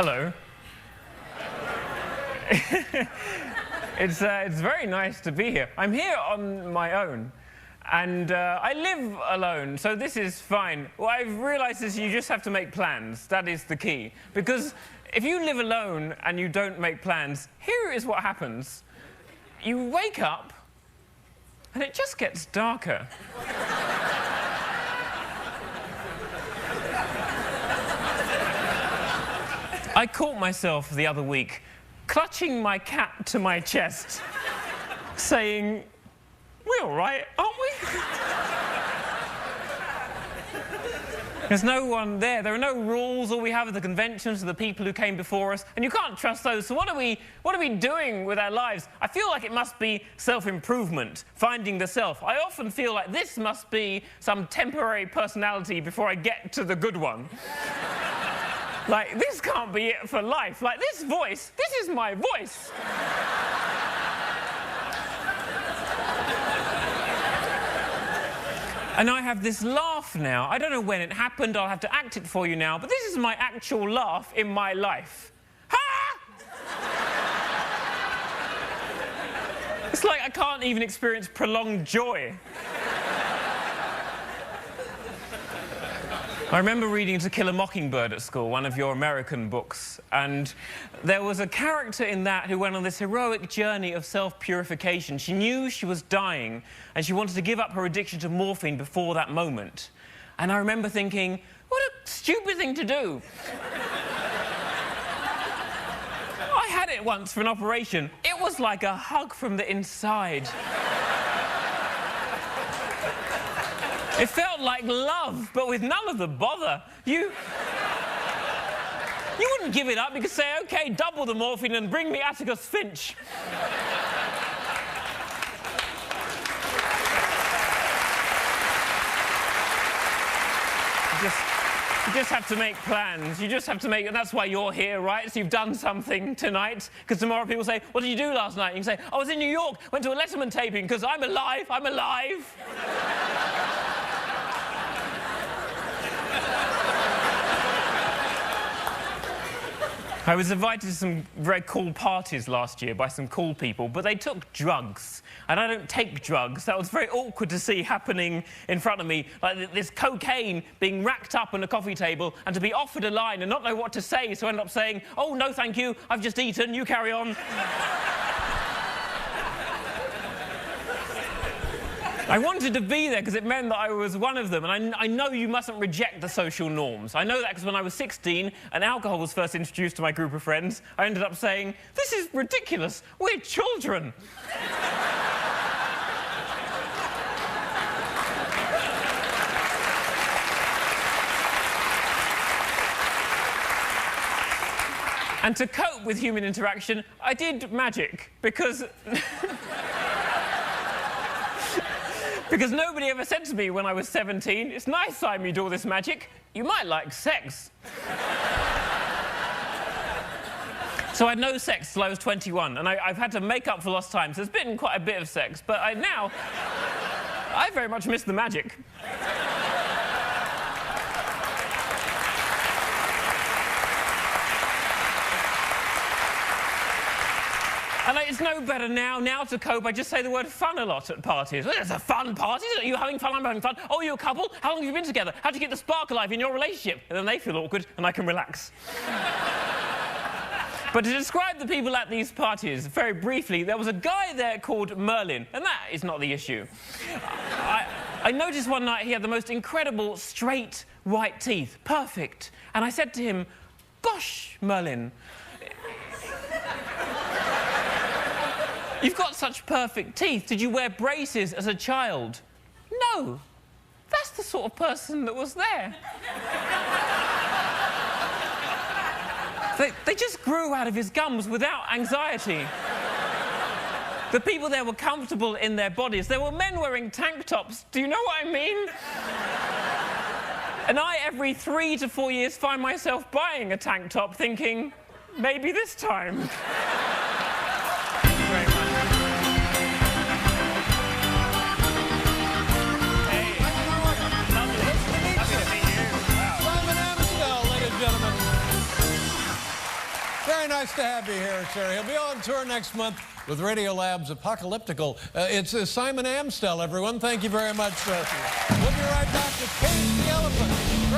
Hello. It's very nice to be here. I'm here on my own, and I live alone, so this is fine. What I've realized is you just have to make plans. That is the key. Because if you live alone and you don't make plans, here is what happens. You wake up, and it just gets darker. I caught myself the other week clutching my cat to my chest, saying, "We're all right, aren't we?" There's no one there. There are no rules. All we have are the conventions of the people who came before us, and you can't trust those. So what are we doing with our lives? I feel like it must be self-improvement, finding the self. I often feel like this must be some temporary personality before I get to the good one. Like, this can't be it for life. Like, this voice, this is my voice. And I have this laugh now. I don't know when it happened. I'll have to act it for you now. But this is my actual laugh in my life. Ha! It's like I can't even experience prolonged joy. I remember reading To Kill a Mockingbird at school, one of your American books, and there was a character in that who went on this heroic journey of self-purification. She knew she was dying, and she wanted to give up her addiction to morphine before that moment. And I remember thinking, what a stupid thing to do. I had it once for an operation. It was like a hug from the inside. It felt like love, but with none of the bother. You wouldn't give it up. You could say, OK, double the morphine and bring me Atticus Finch. You just have to make plans. You just have to make... And that's why you're here, right? So you've done something tonight. Because tomorrow people say, what did you do last night? And you can say, I was in New York, went to a Letterman taping, because I'm alive, I'm alive. I was invited to some very cool parties last year by some cool people, but they took drugs. And I don't take drugs. That was very awkward to see happening in front of me, like this cocaine being racked up on a coffee table, and to be offered a line and not know what to say, so I ended up saying, oh, no, thank you, I've just eaten, you carry on. I wanted to be there because it meant that I was one of them, and I know you mustn't reject the social norms. I know that because when I was 16 and alcohol was first introduced to my group of friends, I ended up saying, this is ridiculous, we're children. And to cope with human interaction, I did magic, because... Because nobody ever said to me when I was 17, it's nice, Simon, you do all this magic. You might like sex. So I had no sex till I was 21, and I've had to make up for lost time, so there's been quite a bit of sex, but I very much miss the magic. And it's no better now to cope, I just say the word fun a lot at parties. Well, it's a fun party. Are you having fun? I'm having fun. Oh, you're a couple? How long have you been together? How do you keep the spark alive in your relationship? And then they feel awkward, and I can relax. But to describe the people at these parties, very briefly, there was a guy there called Merlin, and that is not the issue. I noticed one night he had the most incredible straight white teeth. Perfect. And I said to him, gosh, Merlin, you've got such perfect teeth. Did you wear braces as a child? No. That's the sort of person that was there. They just grew out of his gums without anxiety. The people there were comfortable in their bodies. There were men wearing tank tops. Do you know what I mean? And I, every 3 to 4 years, find myself buying a tank top thinking, maybe this time. Very much. Very nice to have you here, sir. He'll be on tour next month with Radiolab's Apocalyptical. It's Simon Amstell, everyone. Thank you very much. We'll be right back with Kate the Elephant.